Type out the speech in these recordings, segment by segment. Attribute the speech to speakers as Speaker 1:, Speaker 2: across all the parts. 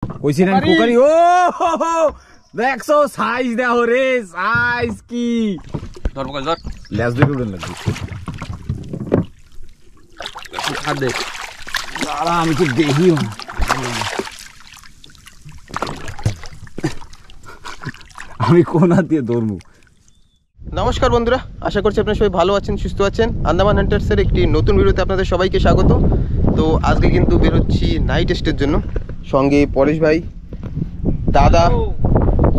Speaker 1: কইছিলেন cookery. ও দেখছো size দেখো রে, সাইজ কি ধরবো ধর লেজ দিয়ে উড়ন লাগবে। খাদে দাঁড়া আমি কি দেখি আমি কোন হাত দিয়ে ধরবো।
Speaker 2: নমস্কার বন্ধুরা, আশা করছি আপনারা সবাই ভালো আছেন, সুস্থ আছেন। আন্দামান হান্টার্সের একটি নতুন ভিডিওতে আপনাদের সবাইকে স্বাগত। তো আজকে কিন্তু বেরোচ্ছি নাইট টেস্টের জন্য, সঙ্গে পরেশ ভাই, দাদা,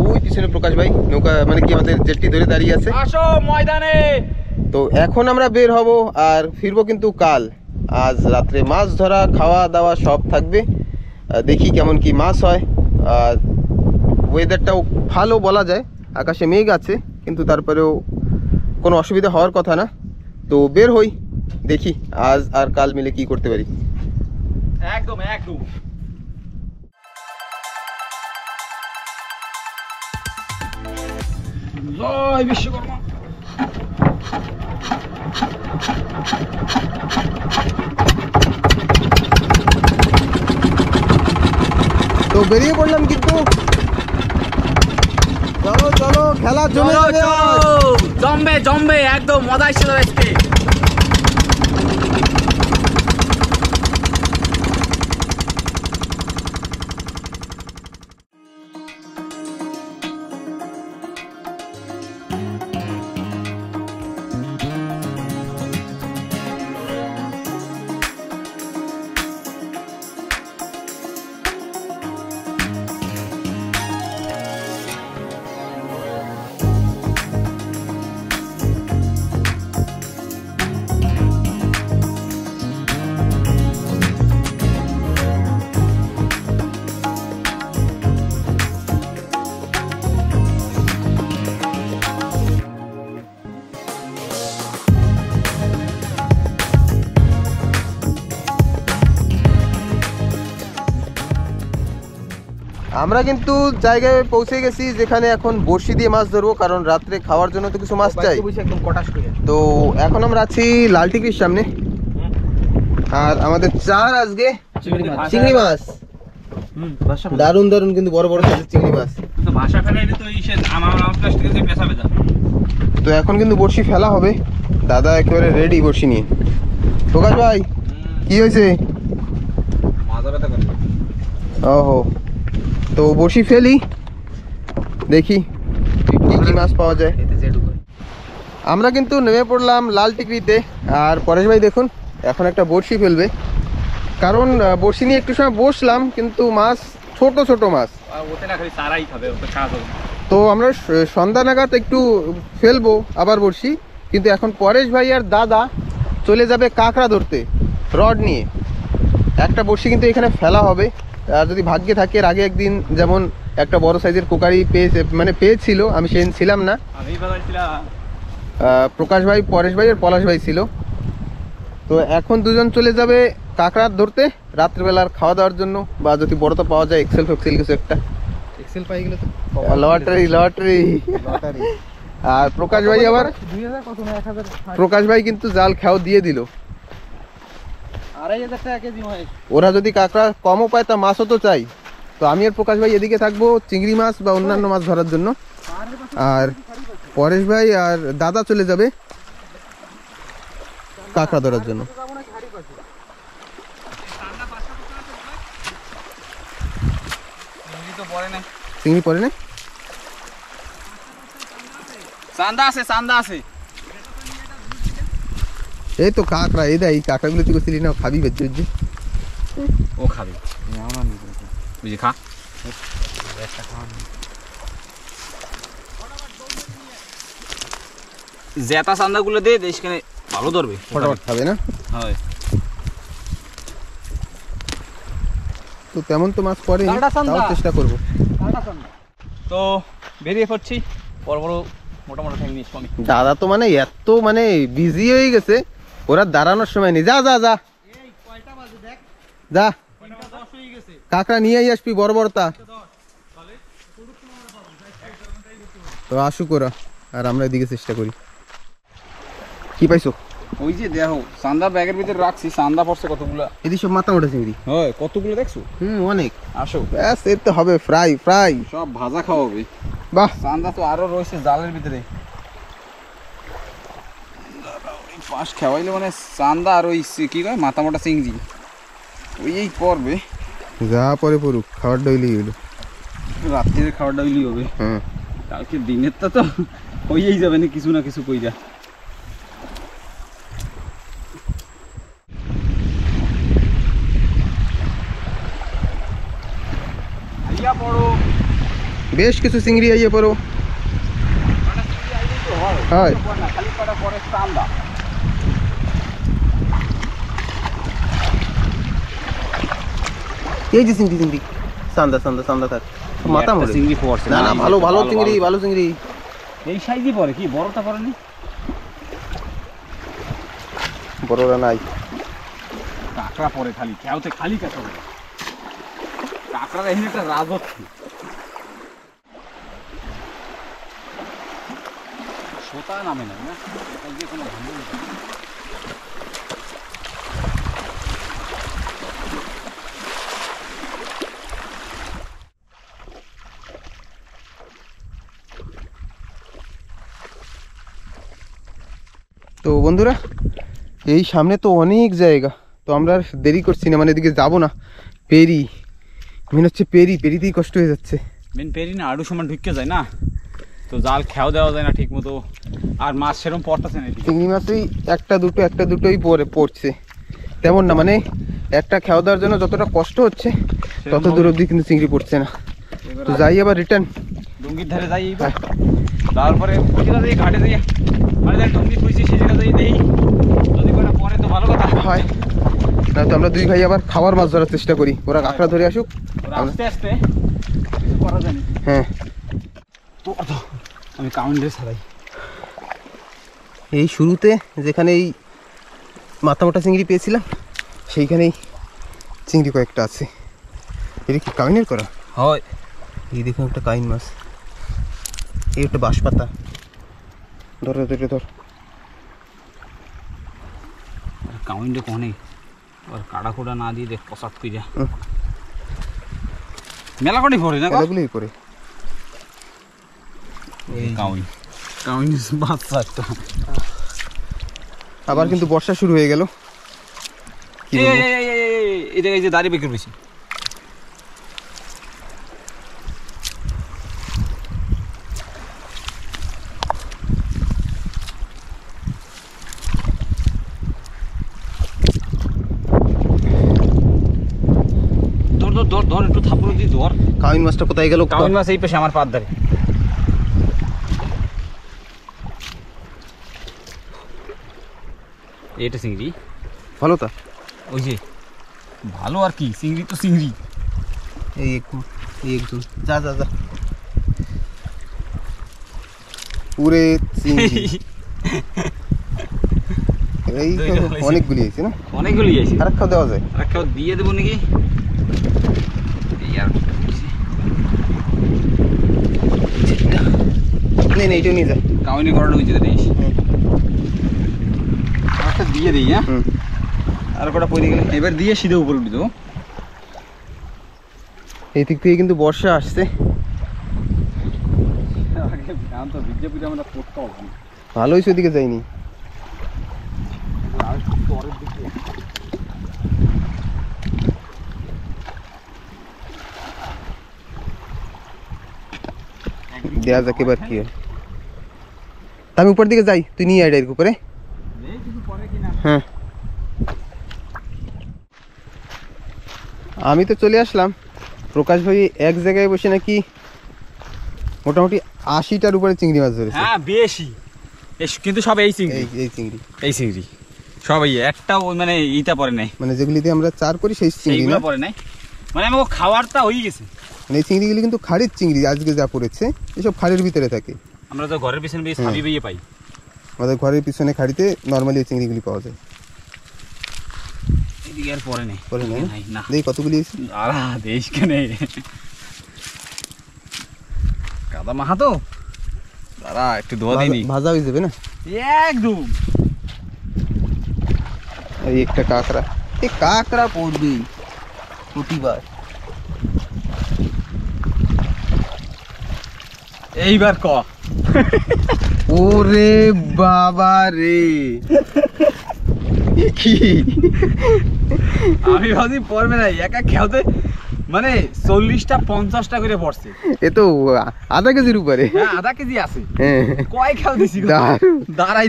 Speaker 2: ওই পিছনে প্রকাশ ভাই নৌকা মানে কি আমাদের জেটটি ধরে দাঁড়িয়ে আছে।
Speaker 1: আসো ময়দানে।
Speaker 2: তো এখন আমরা বের হব আর ফিরবো কিন্তু কাল। আজ রাত্রে মাছ ধরা, খাওয়া দাওয়া সব থাকবে। দেখি কেমন কি মাছ হয়। আর ওয়েদারটাও ভালো বলা যায়, আকাশে মেঘ আছে, কিন্তু তারপরেও কোনো অসুবিধা হওয়ার কথা না। তো বের হই, দেখি আজ আর কাল মিলে কি করতে পারি।
Speaker 1: একদম একদম। জয় বিশ্বকর্মা।
Speaker 2: তো বেরিয়ে পড়লাম কিন্তু। চলো চলো, খেলা
Speaker 1: জমবে জমবে, একদম মজা এসে যাবে।
Speaker 2: আমরা কিন্তু জায়গায় পৌঁছে গেছি যেখানে এখন বড়শি দিয়ে মাছ ধরবো, কারণ রাত্রে খাওয়ার জন্য তো কিছু মাছ চাই। তো এখন আমরা আছি লালটিকির সামনে, আর আমাদের চার আজকে চিংড়ি মাছ। দারুন দারুন কিন্তু বড় বড় সাইজের চিংড়ি মাছ। তো এখন কিন্তু বড়শি ফেলা হবে, দাদা একেবারে রেডি বড়শি নিয়ে। প্রকাশ ভাই কি হয়েছে? ওহো, তো বড়শি ফেলি, দেখি কি কি মাছ পাওয়া যায়। আমরা কিন্তু নেমে পড়লাম লাল টিকরিতে, আর পরেশ ভাই দেখুন এখন একটা বড়শি ফেলবে, কারণ বড়শি নিয়ে একটু সময় বসলাম কিন্তু মাছ ছোট ছোট মাছ। তো আমরা সন্ধ্যা নাগাদ একটু ফেলবো আবার বড়শি, কিন্তু এখন পরেশ ভাই আর দাদা চলে যাবে কাঁকড়া ধরতে রড নিয়ে। একটা বড়শি কিন্তু এখানে ফেলা হবে, আর যদি ভাগ্যে থাকে এর আগে একদিন যেমন একটা বড় সাইজের কোকারি পেয়েছিল, আমি সেদিন ছিলাম না, প্রকাশ ভাই, পরেশ ভাই আর পলাশ ভাই ছিল। তো এখন দুজন চলে যাবে কাঁকড়া ধরতে রাত্রিবেলার খাওয়া দাওয়ার জন্য, বা যদি বড় তো পাওয়া যায় এক্সেল ফেক্সেল কিছু একটা। এক্সেল পাই গেলে তো লটারি লটারি। আর প্রকাশ ভাই আবার, প্রকাশ ভাই কিন্তু জাল খেয়াও দিয়ে দিল। ওরা যদি কাঁকড়া কমও পায় তা মাছও তো চাই। তো আমি আর প্রকাশ ভাই এদিকে থাকবো চিংড়ি মাছ বা অন্যান্য মাছ ধরার জন্য, আর পরেশ ভাই আর দাদা চলে যাবে কাঁকড়া ধরার জন্য। চিংড়ি পরে না,
Speaker 1: চান্দা আছে, চান্দা আছে।
Speaker 2: এই তো কাঁকড়া, এই দেখ এই কাঁকড়াগুলো তুই করছিলি না, খাবি বেঁচে বেঁচে।
Speaker 1: ও খাবি বুঝি, খা। জেতা চান্দা গুলো দে, দেশখানে ভালো ধরবে,
Speaker 2: ফটাফট খাবে না।
Speaker 1: হয়
Speaker 2: তো তেমন তো মাছ পরে, তাও চেষ্টা করবো।
Speaker 1: তো বেরিয়ে পড়ছি, বড় বড় মোটা মোটা ঠ্যাং নিয়ে।
Speaker 2: দাদা তো মানে এত মানে বিজি হয়ে গেছে, ওরা দাঁড়ানোর সময় নেই। যা যা যা যা, কাঁকড়া নিয়ে আসবি বড় বড়টা। তো আসুক ওরা, আর আমরা এদিকে চেষ্টা করি। কি পাইছো?
Speaker 1: ওই যে দেখো চান্দা ব্যাগের ভিতরে রাখছি, চান্দা পড়ছে কতগুলো।
Speaker 2: এদিকে সব মাথা মোটা চিংড়ি।
Speaker 1: হয় কতগুলো দেখছো?
Speaker 2: অনেক।
Speaker 1: আসো
Speaker 2: ব্যাস এর তো হবে ফ্রাই ফ্রাই,
Speaker 1: সব ভাজা খাওয়াবে।
Speaker 2: বাহ,
Speaker 1: চান্দা তো আরো রয়েছে জালের ভিতরে। পাশ খাওয়াইলে মানে চান্দা আর ওই কি কয় মাথা মোটা চিংড়ি ওই এই পড়বে।
Speaker 2: যা পরে পড়ুক, খাবার ডইলি হলো।
Speaker 1: রাত্রির খাওয়া ডাইলি হবে।
Speaker 2: হ্যাঁ,
Speaker 1: কালকে দিনের তো হয়েই যাবে না কিছু না কিছু কইরা। আইয়া পড়ো,
Speaker 2: বেশ কিছু চিংড়ি আইয়ে পড়ো। হয়
Speaker 1: খালি কটা পরে চান্দা।
Speaker 2: এই যে চিংড়ি চিংড়ি, চান্দা চান্দা চান্দা থাক, মাথা মোটা
Speaker 1: চিংড়ি পড়ছে
Speaker 2: না না, ভালো ভালো চিংড়ি, ভালো চিংড়ি।
Speaker 1: এই সাইজই পড়ে, কি বড়টা পড়েনি?
Speaker 2: বড়রা নাই।
Speaker 1: কাঁকড়া পড়ে খালি, খেয়াতে খালি কাঁকড়া পড়ে। কাঁকড়ার এখানে একটা রাজত্ব। সোতা নামে না, এখান দিয়ে কোনো ভালো নেই।
Speaker 2: তো বন্ধুরা, এই সামনে তো অনেক জায়গা, তো আমরা আর দেরি করছি না, মানে এদিকে যাবো না, পেরি মেন হচ্ছে পেরিতেই কষ্ট হয়ে যাচ্ছে।
Speaker 1: মেন পেরি না, আড়ু সমান ঢুকে যায় না, তো জাল খেয়াও দেওয়া যায় না ঠিক মতো, আর মাছ সেরকম পড়তেছে না।
Speaker 2: চিংড়ি মাছই একটা দুটোই পড়ছে, তেমন না, মানে একটা খেয়াও দেওয়ার জন্য যতটা কষ্ট হচ্ছে তত দূর অবধি কিন্তু চিংড়ি পড়ছে না। তো যাই আবার রিটার্ন
Speaker 1: ডুঙ্গির ধারে যাই এইবার, তারপরে যাই ঘাটে যাই, মানে ডুঙ্গি খুঁজছি সেই জায়গা যাই দেই, যদি কোনো পরে তো ভালো কথা
Speaker 2: হয় না। তো আমরা দুই ভাই আবার খাবার মাছ ধরার চেষ্টা করি, ওরা কাঁকড়া ধরে আসুক,
Speaker 1: আস্তে আস্তে করা যায় না।
Speaker 2: হ্যাঁ,
Speaker 1: আমি কাউন্টারে ছাড়াই।
Speaker 2: এই শুরুতে যেখানে এই মাথা মোটা চিংড়ি পেয়েছিলাম সেইখানেই চিংড়ি কয়েকটা আছে। এটা কি কাইনের করা?
Speaker 1: হয়,
Speaker 2: এই দেখুন একটা কাইন মাছ, এই একটা বাঁশ পাতা, ধর ধরে ধর।
Speaker 1: কাউন্টে কোনে আর কাড়া কোড়া না দিয়ে দেখ পসাদ কইরা মেলা কটি পড়ে না,
Speaker 2: এগুলোই করে।
Speaker 1: এই কাউন বাচ্চা একটা।
Speaker 2: আবার কিন্তু বর্ষা শুরু হয়ে গেল।
Speaker 1: এই যে দাঁড়িয়ে বেঁকে রয়েছে। ধর একটু থাপড় দিয়ে ধর।
Speaker 2: কাউন মাছটা কোথায় গেল?
Speaker 1: কাউন মাছ এই পাশে আমার পাত ধারে। এটা চিংড়ি
Speaker 2: ভালো তা,
Speaker 1: ওই যে ভালো আর কি, চিংড়ি তো চিংড়ি।
Speaker 2: এই একজন যা যা যা পুরে চিংড়ি। এই অনেকগুলি আছে না,
Speaker 1: অনেকগুলি আছে।
Speaker 2: আর খাওয়া দেওয়া যায়,
Speaker 1: আর খাওয়া দিয়ে দেবো নাকি?
Speaker 2: নেই এইটাও নিয়ে যায়।
Speaker 1: কাউনি করানো হয়েছে দেখিস, একটা দিয়ে দিই। হ্যাঁ, আর কটা পড়ে গেলে এবার দিয়ে সিধে উপরে উঠে দেবো।
Speaker 2: এই দিক থেকে কিন্তু বর্ষা আসছে, ভালো হয়েছে ওদিকে যাইনি। দেয়া যাক এবার কি হয়। আমি উপর দিকে যাই, তুই নিয়ে আয় ডাইরেক্ট উপরে। হ্যাঁ, আমি তো চলে আসলাম। প্রকাশ ভাই এক জায়গায় বসে নাকি মোটামুটি 80টার উপরে চিংড়ি মাছ ধরেছে।
Speaker 1: হ্যাঁ বেশি, কিন্তু সব এই চিংড়ি, এই চিংড়ি সব এই একটাও মানে ইটা পরে নাই,
Speaker 2: মানে যেগুলিতে আমরা চার করি সেই চিংড়ি না
Speaker 1: পরে নাই, মানে আমাকে খাওয়ারটা হয়ে গেছে।
Speaker 2: মানে এই চিংড়িগুলি কিন্তু খাড়ির চিংড়ি, আজকে যা পড়েছে এসব খাড়ির ভিতরে থাকে।
Speaker 1: আমরা তো ঘরের পিছনে বেশ ছাবি বেয়ে পাই,
Speaker 2: আমাদের ঘরের পিছনে খাড়িতে নর্মালি এই চিংড়িগুলি পাওয়া যায়।
Speaker 1: এদিকে আর পরে নেই,
Speaker 2: পরে নাই
Speaker 1: না।
Speaker 2: দেখি কতগুলি আছে।
Speaker 1: দেশ কেনে কাদা মাহা তো দাঁড়া একটু দোয়া দিইনি,
Speaker 2: ভাজা হয়ে যাবে না
Speaker 1: একদম।
Speaker 2: এই একটা কাঁকড়া, এই কাঁকড়া পড়বেই প্রতিবার।
Speaker 1: এইবার ক।
Speaker 2: ওরে বাবা রে, কি
Speaker 1: আমি ভাবছি পড়বে না, একা খেলতে মানে 40টা 50টা করে পড়ছে।
Speaker 2: এ তো আধা কেজির উপরে।
Speaker 1: হ্যাঁ আধা কেজি আছে।
Speaker 2: হ্যাঁ
Speaker 1: কয় খেল দিছি দাঁড়াই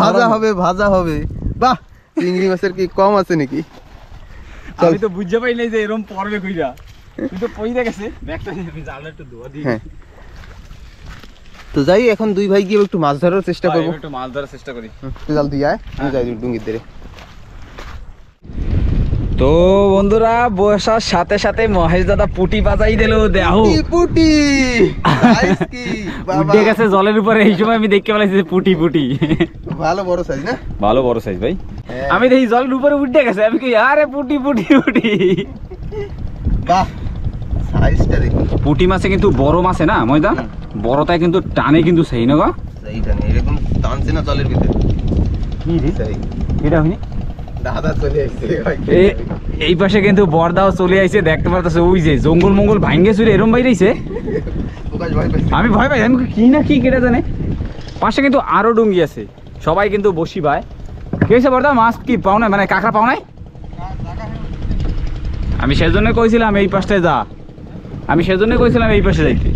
Speaker 2: ভাজা হবে, ভাজা হবে। বাহ, চিংড়ি মাছের কি কম আছে নাকি?
Speaker 1: আমি তো বুঝতে পারি নাই যে এরকম পড়বে কইরা। তুই তো পইরা গেছে ব্যাগটা নিয়ে, আমি জালটা একটু ধোয়া দিই।
Speaker 2: হ্যাঁ, তো যাই, এখন দুই ভাই গিয়ে একটু মাছ ধরার চেষ্টা করবো।
Speaker 1: একটু মাছ ধরার চেষ্টা করি।
Speaker 2: তুই জাল দিয়ে আয়, আমি যাই ডুঙ্গির ধারে।
Speaker 1: তো বন্ধুরা, বসার সাথে সাথে মহেশ দাদা পুটি বাজাই দিল। দেখো
Speaker 2: পুটি সাইজ কি বাবা,
Speaker 1: উঠে গেছে জলের উপরে। এই সময় আমি দেখতে পেলাম যে পুটি পুটি
Speaker 2: ভালো বড় সাইজ না?
Speaker 1: ভালো বড় সাইজ ভাই। আমি দেখি জলের উপরে উঠে গেছে, আমি কি আরে পুটি পুটি পুটি।
Speaker 2: বাহ, সাইজটা দেখুন।
Speaker 1: পুটি মাছে কিন্তু বড় মাছে না ময়দা, বড়টাই কিন্তু টানে কিন্তু সেই না গো।
Speaker 2: এইটা নেই, এরকম টানছে না জলের ভিতরে।
Speaker 1: কি রে
Speaker 2: সেই
Speaker 1: এটা হইনি
Speaker 2: দাদা চলে আসছে ভাই।
Speaker 1: এই পাশে কিন্তু বর্দাও চলে আইছে, দেখতে পারতেছে ওই যে জঙ্গল মঙ্গল ভাঙ্গে চুরে এরম বাইরেছে।
Speaker 2: প্রকাশ ভয় পাইছে।
Speaker 1: আমি ভয় পাই, আমি কি না কি কেটে জানে। পাশে কিন্তু আরো ডুঙ্গি আছে, সবাই কিন্তু বসি ভাই। কি হয়েছে বর্দা, মাছ কি পাও না, মানে কাঁকড়া পাও নাই? আমি সেজন্য কইছিলাম এই পাশটায় যা, আমি সেজন্য কইছিলাম এই পাশে যাইতে।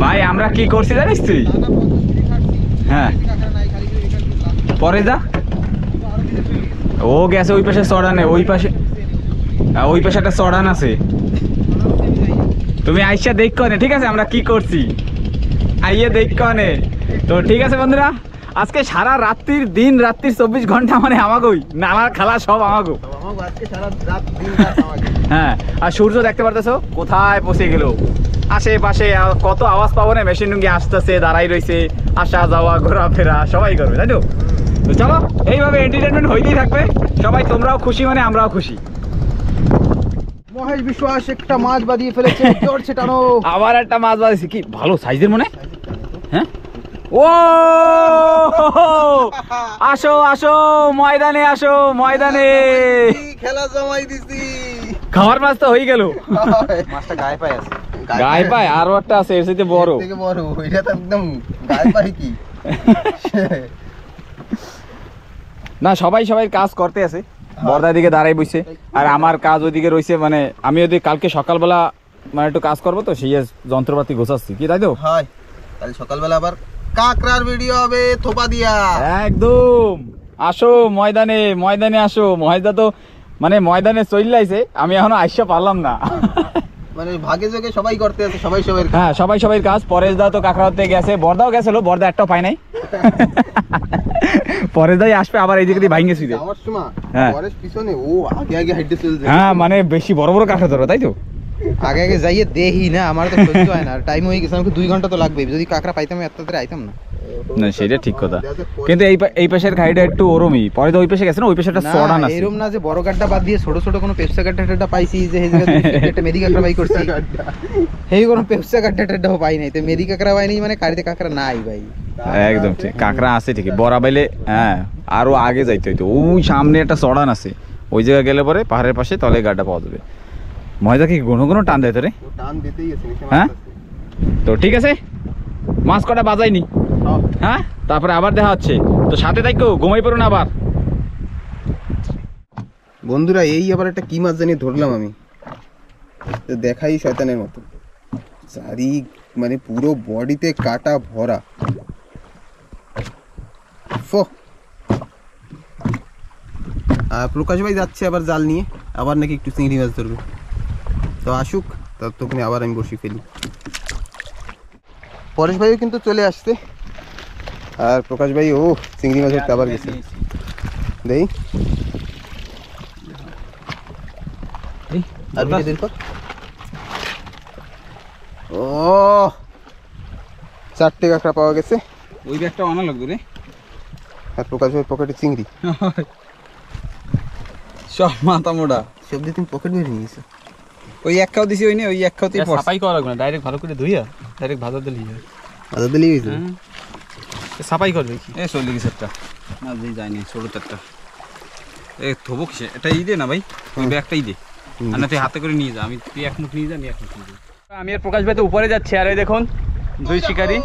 Speaker 1: ভাই আমরা কি করছি জানিস তুই? হ্যাঁ পরে যা, ও গেছে ওই পাশে চড়ানে, ওই পাশে ওই পাশে একটা চড়ান আছে। তুমি আইসা দেখ নে, ঠিক আছে আমরা কি করছি, আইয়ে দেখ নে। তো ঠিক আছে বন্ধুরা, আজকে সারা রাত্রির দিন রাত্রির 24 ঘন্টা মানে আমাগোই, নানার খালা সব আমাগো। হ্যাঁ, আর সূর্য দেখতে পারতেছো কোথায় পৌঁছে গেল। আশেপাশে কত আওয়াজ পাবো না, মেশিন ডুঙ্গি আসতেছে, দাঁড়াই রয়েছে, আসা যাওয়া ঘোরাফেরা সবাই করবে, তাই তো? তো চলো এইভাবে এন্টারটেনমেন্ট হইতেই থাকবে, সবাই তোমরাও খুশি মানে আমরাও খুশি।
Speaker 2: মহেশ বিশ্বাস একটা মাছ বাঁধিয়ে ফেলেছে, জোরছে টানো।
Speaker 1: আবার একটা মাছ বাঁধেছি, কি ভালো সাইজের মনে। হ্যাঁ, ও আসো আসো ময়দানে, আসো ময়দানে।
Speaker 2: খেলা জমাই দিছি,
Speaker 1: খাওয়ার মাছ তো হয়ে গেল।
Speaker 2: মাছটা গায়ে পায় আছে,
Speaker 1: গায়ে পায় আরো একটা আছে, এর সাথে বড়।
Speaker 2: থেকে বড়, ওইটা তো একদম গায়ে পায় কি।
Speaker 1: না সবাই সবাই কাজ করতে আছে, বর্দার দিকে দাঁড়াই বসছে, আর আমার কাজ ওইদিকে রয়েছে। মানে আমি ওই কালকে সকালবেলা মানে একটু কাজ করবো, তো সেই যন্ত্রপাতি গোছাচ্ছি, কি তাই তো?
Speaker 2: হয়, কাল সকালবেলা আবার কাকড়ার ভিডিও হবে থোপা দিয়া।
Speaker 1: একদম আসো ময়দানে, ময়দানে আসো। মহেশদা তো মানে ময়দানে চলে আইছে, আমি এখনো আইসা পারলাম না।
Speaker 2: মানে ভাগে যোগে সবাই করতে আছে, সবাই সবাই।
Speaker 1: হ্যাঁ সবাই সবাই কাজ। পরেশ দা তো কাঁকড়া ধরতে গেছে, বর্দাও গেছিল, বর্দা একটাও পাই নাই। পরেশ দাই আসবে আবার এই দিকে ভাঙে শুয়ে।
Speaker 2: আমার সময়
Speaker 1: হ্যাঁ
Speaker 2: পরেশ পিছনে, ও আগে আগে হাইটে চলে যায়।
Speaker 1: হ্যাঁ মানে বেশি বড় বড় কাঁকড়া ধরো, তাই তো?
Speaker 2: আগে আগে যাইয়ে দেখি না, আমার তো সহ্য হয় না, টাইম হয়ে গেছে, আমাকে 2 ঘন্টা তো লাগবে। যদি কাঁকড়া পাইতাম এত তাড়াতাড়ি আইতাম না।
Speaker 1: না সেটা ঠিক কথা, কিন্তু এই পাশের খাইটা একটু ওরমই। পরে তো ওই পাশে গেছে না, ওই পাশে একটা চড়ান আছে।
Speaker 2: এরকম না যে বড় গাড্ডা বাদ দিয়ে ছোট ছোট কোনো পেপসা গাড্ডা পাইছি, যে একটা মেদি কাঁকড়া বাই করছি, এই কোনো পেপসা গাড্ডাও পাই নাই। তো মেদি কাঁকড়া পাই নাই মানে কারিতে কাঁকড়া নাই ভাই।
Speaker 1: একদম ঠিক, কাঁকড়া আছে ঠিকই বড়া বাইলে। হ্যাঁ আরো আগে যাইতে হইতো, ওই সামনে একটা চড়ান আছে, ওই জায়গায় গেলে পরে পাহাড়ের পাশে তলে গাড্ডা পাওয়া যাবে। ময়দা কি কোনো কোনো টান দেয় তোরে?
Speaker 2: টান দিতেই আছে।
Speaker 1: হ্যাঁ তো ঠিক আছে, মাছ কটা বাজাইনি। হ্যাঁ তারপরে আবার দেখা হচ্ছে, তো সাথে থাকো, ঘুমাই পড়ো না আবার।
Speaker 2: বন্ধুরা এই আবার একটা কি মাছ জানি ধরলাম আমি, তো দেখাই শয়তানের মতো। চারি মানে পুরো বডিতে কাটা ভরা। আর প্রকাশ ভাই যাচ্ছে আবার জাল নিয়ে, আবার নাকি একটু চিংড়ি মাছ ধরবে। তো আসুক, ততক্ষণে আবার আমি বসি ফেলি। পরেশ ভাইও কিন্তু চলে আসছে, আর প্রকাশ ভাই ও চিংড়ি মাছের আবার গেছে। দেই আর ভিডিও পর ও 4টে কাঁকড়া পাওয়া গেছে।
Speaker 1: ওই ব্যাগটা আনা লাগবে রে।
Speaker 2: আর প্রকাশ ভাই পকেটে চিংড়ি,
Speaker 1: সব মাথা মোড়া
Speaker 2: সব দিয়ে তুমি পকেট বেরিয়ে নিয়েছো।
Speaker 1: ওই এক খাও দিছি, ওই নে ওই এক খাওতেই সাফাই করা লাগবে না, ডাইরেক্ট ভালো করে ধুইয়া ডাইরেক্ট ভাজা দিলি।
Speaker 2: আদা দিলেই হয়েছে,
Speaker 1: সাফাই করবে কি? এ চলে গেছে একটা মাছ দিয়ে যায়নি ছোট চারটা এ থবো কিসে এটা ই দে না ভাই ওই ব্যাগটাই দে আর না তুই হাতে করে নিয়ে যা তুই এক মুঠ নিয়ে যা আমি এক মুঠ নিয়ে যাই আমি আর প্রকাশ ভাই তো উপরে যাচ্ছি আর এই দেখুন দুই শিকারি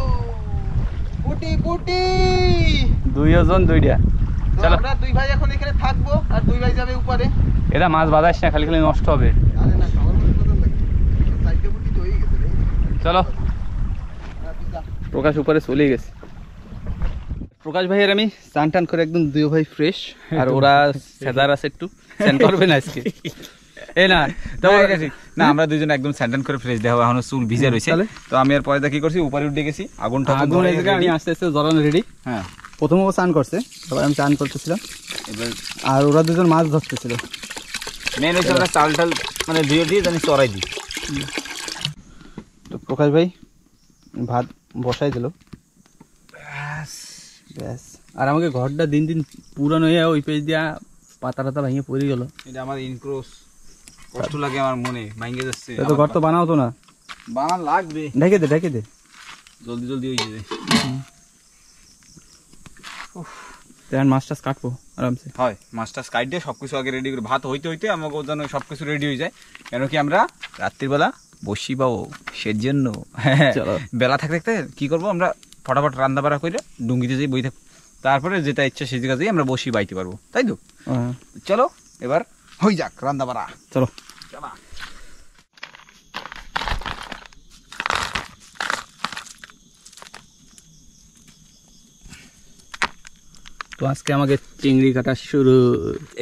Speaker 2: পুটি পুটি
Speaker 1: দুইজন দুইটা চলো
Speaker 2: আমরা দুই ভাই এখন এখানে থাকবো আর দুই ভাই যাবে উপরে
Speaker 1: এটা মাছ বাঁধাস না খালি খালি নষ্ট হবে
Speaker 2: আরে না খাবার মতো কথা লাগে সাইডে পুটি তো হয়ে গেছে রে
Speaker 1: চলো প্রকাশ উপরে চলে গেছে প্রকাশ ভাইয়ের আমি স্নান টান করে একদম দুই ভাই ফ্রেশ আর ওরা সেদার আছে একটু স্নান করবে না আজকে এই না না আমরা দুইজন একদম স্যান্ডান করে ফ্রেশ দেওয়া এখনো চুল ভিজে রয়েছে তো আমি আর পরে কি করছি উপরে উঠে গেছি আগুনটা
Speaker 3: আমি আস্তে আস্তে জ্বলানো রেডি
Speaker 1: হ্যাঁ
Speaker 3: প্রথমে ও চান করছে তারপর আমি চান করতেছিলাম
Speaker 1: এবার
Speaker 3: আর ওরা দুজন মাছ ধরতেছিল
Speaker 1: মেন হচ্ছে আমরা চাল টাল মানে ধুয়ে দিয়ে জানি চড়াই দিই
Speaker 3: তো প্রকাশ ভাই ভাত বসাই দিল ব্যাস আর আমাকে ঘরটা দিন দিন পুরানো হয়ে ওই পেজ দিয়া পাতা টাতা ভেঙে পড়ে গেল
Speaker 1: এটা আমার ইনক্রোস কষ্ট লাগে আমার মনে ভাঙে যাচ্ছে
Speaker 3: তো ঘর তো বানাও তো না
Speaker 1: বানান লাগবে
Speaker 3: ঢেকে দে
Speaker 1: জলদি জলদি হয়ে যাবে
Speaker 3: তেমন মাছ টাছ কাটবো আরামসে
Speaker 1: হয় মাছটা কাট দিয়ে সবকিছু আগে রেডি করে ভাত হইতে হইতে আমাকে যেন সবকিছু রেডি হয়ে যায় কেন কি আমরা রাত্রিবেলা বসি পাবো সেজন্য
Speaker 3: চলো।
Speaker 1: বেলা থাকতে থাকতে কি করবো আমরা ফটাফট রান্না বাড়া করে ডুঙ্গিতে যাই বই থাক তারপরে যেটা ইচ্ছা সেই জায়গাতেই আমরা বসি বাইতে পারবো তাই তো চলো এবার হয়ে যাক রান্না বাড়া
Speaker 3: চলো
Speaker 1: চলা
Speaker 3: তো আজকে আমাকে চিংড়ি কাটা শুরু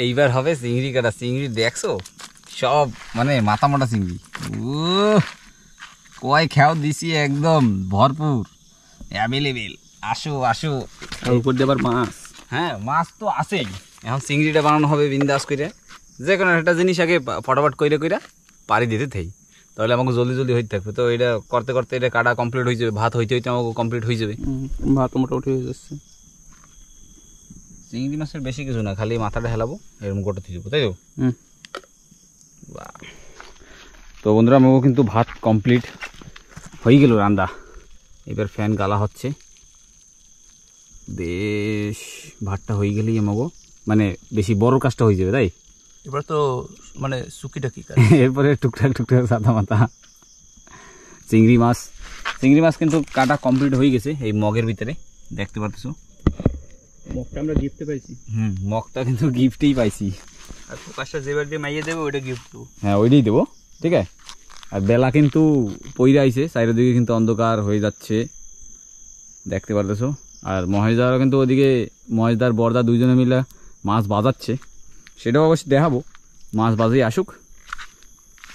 Speaker 1: এইবার হবে চিংড়ি কাটা চিংড়ি দেখছো সব মানে মাথা মোটা চিংড়ি কয় খেয়াও দিছি একদম ভরপুর অ্যাভেলেবেল আসো আসো
Speaker 3: আর উপর দিয়ে আবার মাছ
Speaker 1: হ্যাঁ মাছ তো আছেই এখন চিংড়িটা বানানো হবে বিন্দাস করে যে কোনো একটা জিনিস আগে ফটাফট কইরা কইরা পাড়ি দিতে থাই তাহলে আমাকে জলদি জলদি হইতে থাকবে তো এটা করতে করতে এটা কাটা কমপ্লিট হয়ে যাবে ভাত হইতে হইতে আমাকে কমপ্লিট হয়ে যাবে
Speaker 3: ভাত মোটামুটি হয়ে যাচ্ছে
Speaker 1: চিংড়ি মাছের বেশি কিছু না খালি মাথাটা হেলাবো এরকম গোটা দিয়ে দেবো তাই তো তো বন্ধুরা আমাকে কিন্তু ভাত কমপ্লিট হয়ে গেল রান্না এবার ফ্যান গালা হচ্ছে বেশ ভাতটা হয়ে গেলেই আমাকে মানে বেশি বড় কাজটা হয়ে যাবে তাই
Speaker 3: এবার তো মানে সুকিটা কি
Speaker 1: এরপরে টুকটাক টুকটাক সাদা মাথা চিংড়ি মাছ কিন্তু কাটা কমপ্লিট হয়ে গেছে এই মগের ভিতরে দেখতে পাচ্ছ
Speaker 3: মগটা আমরা গিফটে পাইছি
Speaker 1: মগটা কিন্তু গিফটেই পাইছি
Speaker 3: আর প্রকাশটা যেবার দিয়ে মাইয়ে দেবে ওইটা গিফট দেবো
Speaker 1: হ্যাঁ ওইটাই দেবো ঠিক আছে আর বেলা কিন্তু পইরা আইছে চারিদিকে কিন্তু অন্ধকার হয়ে যাচ্ছে দেখতে পারতেছো আর মহেশদারও কিন্তু ওদিকে মহেশদার বর্দা দুইজনে মিলে মাছ বাজাচ্ছে সেটাও অবশ্যই দেখাবো মাছ বাজেই আসুক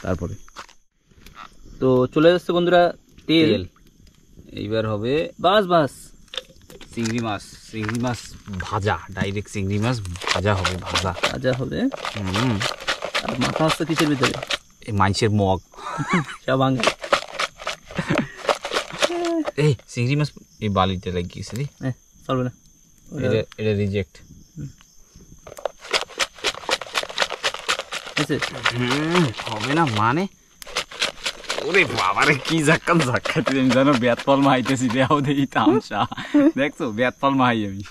Speaker 1: তারপরে
Speaker 3: তো চলে যাচ্ছে বন্ধুরা তেল
Speaker 1: এইবার হবে
Speaker 3: বাস
Speaker 1: চিংড়ি মাছ ভাজা ডাইরেক্ট চিংড়ি মাছ ভাজা হবে
Speaker 3: ভাজা হবে আর মাথা আসছে কিসের ভিতরে
Speaker 1: এই মাংসের মগ
Speaker 3: সব আঙ্গে
Speaker 1: এই চিংড়ি মাছ এই বালিতে লাগিয়েছে রে
Speaker 3: চলবে না
Speaker 1: এটা রিজেক্ট হবে না মানে ওরে বাবারে কি জাক্কাতে আমি জানো বেত ফল মাইতেছি দেও দেই তামসা দেখছো বেত ফল মাই আমি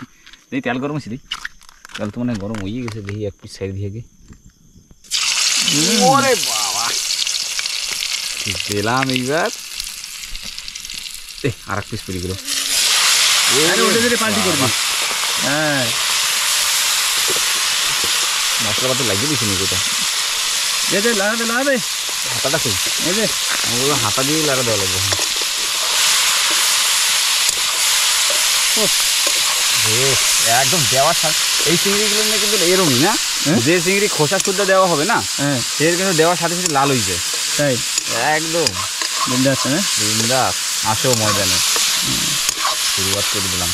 Speaker 1: এই তেল গরম ছিল তেল তো মানে গরম হয়ে গেছে দেখি এক পিস সাইড দিয়ে ওরে বাবা দিলাম এইবার আর এক পিস পড়ে গেল
Speaker 3: পাল্টি করবি হ্যাঁ
Speaker 1: মশলা পাতি লাগিয়ে দিছি নাকি এটা
Speaker 3: লাগাবে
Speaker 1: হাতাটা কই এই যে আমাগুলো হাতা দিয়ে লাগা দেওয়া লাগবে একদম দেওয়ার সাথে এই চিংড়িগুলো নিয়ে কিন্তু এরকমই না যে চিংড়ি খোসা শুদ্ধ দেওয়া হবে না সে কিন্তু দেওয়ার সাথে সাথে লাল হয়ে যায়
Speaker 3: তাই
Speaker 1: একদম
Speaker 3: বিন্দাস না
Speaker 1: বিন্দাস আসো ময়দানে শুরুয়াত করে দিলাম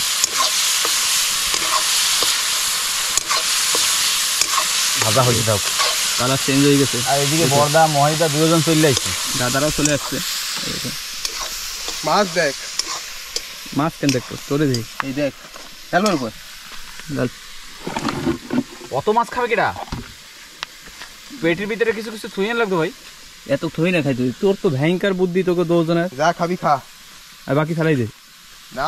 Speaker 1: ভাজা হয়েছে দাও
Speaker 3: কালার চেঞ্জ হয়ে গেছে
Speaker 1: আর এদিকে বর্দা মহিদা দুজন চলে আসছে
Speaker 3: দাদারাও চলে আসছে
Speaker 2: মাছ দেখ
Speaker 3: মাছ কেন দেখতো তোরে দেখ
Speaker 2: এই দেখ তেলের উপর
Speaker 1: কত মাছ খাবে কেটা পেটের ভিতরে কিছু কিছু থুইয়ে লাগতো ভাই
Speaker 3: এত থই না খাই তুই তোর তো ভয়ঙ্কর বুদ্ধি তোকে দুজনের
Speaker 2: যা খাবি খা
Speaker 3: আর বাকি ফেলাই দে
Speaker 2: না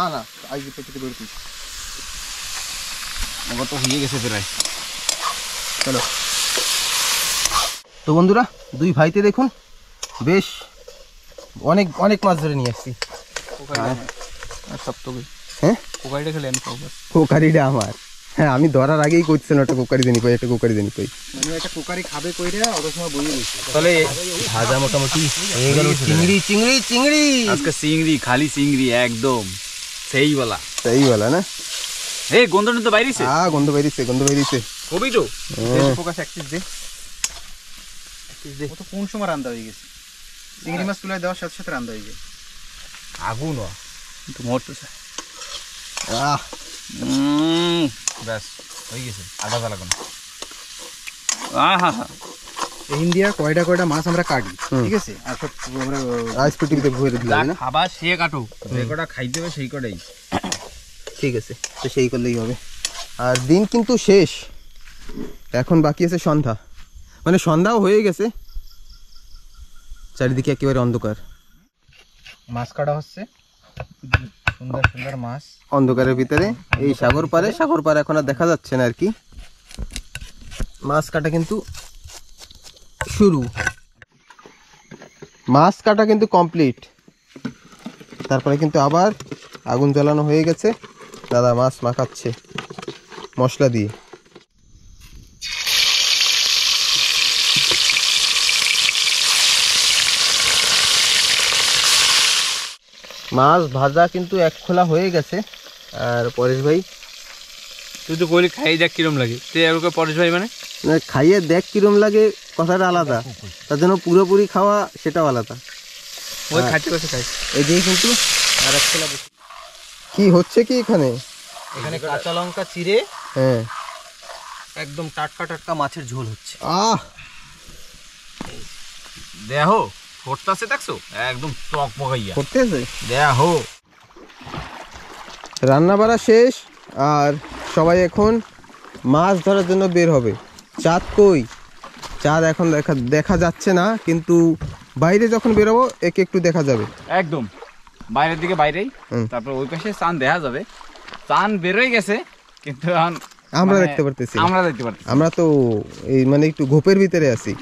Speaker 2: আজ পেটে বেরোতিস
Speaker 1: আমার তো হয়ে গেছে প্রায়।
Speaker 2: চলো। তো বন্ধুরা দুই ভাইতে দেখুন বেশ অনেক অনেক মাছ ধরে নিয়ে আসছি।
Speaker 3: সব তো
Speaker 2: হ্যাঁ
Speaker 3: কোকারিটা খেলে আমি খাবো।
Speaker 2: কোকারিটা আমার, হ্যাঁ আমি ধরার আগেই করছিলাম একটা কোকারি দেনি কই, একটা কোকারি দেনি কই।
Speaker 3: মানে একটা কোকারি খাবে কইরা অত সময় বইয়ে রইছে।
Speaker 1: তাহলে
Speaker 2: ভাজা মোটামুটি হয়ে গেল। চিংড়ি চিংড়ি চিংড়ি
Speaker 1: আজকে চিংড়ি, খালি চিংড়ি একদম সেই বলা।
Speaker 2: সেই বলা না?
Speaker 1: এই গন্ধটা তো বাইরেছে।
Speaker 2: গন্ধ বাইরিছে, গন্ধ বাইরিছে।
Speaker 1: কবি তো
Speaker 3: ফোকাস একটিস দে। ও তো কোন সময় রান্না হয়ে গেছে? চিংড়ি মাছ তুলে দেওয়ার সাথে সাথে রান্না হয়ে যায়।
Speaker 1: আগুন
Speaker 3: কিন্তু মরতেছে।
Speaker 1: ব্যাস হয়ে গেছে, আর ভাজা লাগবে না।
Speaker 3: ইন্ডিয়া কয়টা কয়টা মাছ আমরা কাটি, ঠিক আছে? আর সব আমরা
Speaker 2: রাইস পেটিতে ভরে দিলাম না?
Speaker 1: খাবার সে কাটো, যে কটা খাইতে হবে সেই কটাই।
Speaker 2: ঠিক আছে, তো সেই করলেই হবে। আর দিন কিন্তু শেষ, এখন বাকি আছে সন্ধ্যা, মানে সন্ধ্যাও হয়ে গেছে, চারিদিকে একেবারে অন্ধকার।
Speaker 3: মাছ কাটা হচ্ছে, সুন্দর সুন্দর মাছ
Speaker 2: অন্ধকারের ভিতরে এই সাগর পারে, সাগর পারে এখন আর দেখা যাচ্ছে না আর কি। মাছ কাটা কিন্তু শুরু, মাছ কাটা কিন্তু কমপ্লিট। তারপরে কিন্তু আবার আগুন জ্বালানো হয়ে গেছে, দাদা মাছ মাখাচ্ছে মশলা দিয়ে। মাছ ভাজা কিন্তু এক খোলা হয়ে গেছে। আর পরেশ ভাই
Speaker 3: তুই তো কইলি খাই দেখ কিরম লাগে, তুই এরকম পরেশ ভাই মানে
Speaker 2: খাইয়ে দেখ কিরম লাগে কথাটা আলাদা, তার জন্য পুরোপুরি খাওয়া সেটাও আলাদা।
Speaker 3: ওই খাইতে বসে খাই।
Speaker 2: এই দিয়ে কিন্তু আর এক খোলা কি হচ্ছে কি এখানে?
Speaker 3: এখানে কাঁচা লঙ্কা চিড়ে
Speaker 2: হ্যাঁ
Speaker 3: একদম টাটকা টাটকা মাছের ঝোল হচ্ছে।
Speaker 1: দেখো ফোটতাছে, দেখছো একদম টক পকাইয়া
Speaker 2: করতেছে।
Speaker 1: দেখো
Speaker 2: রান্না বাড়া শেষ, আর সবাই এখন মাছ ধরার জন্য বের হবে। চাঁদ কই? চাঁদ এখন দেখা যাচ্ছে না, কিন্তু বাইরে যখন বেরোবো একে একটু দেখা যাবে
Speaker 1: একদম বাইরের দিকে, বাইরেই। তারপর ওই পাশে চাঁদ দেখা যাবে। চাঁদ বেরোয় গেছে, কিন্তু
Speaker 2: আমরা দেখতে পারতেছি, আমরা তো এই মানে একটু ঘোপের ভিতরে আছি।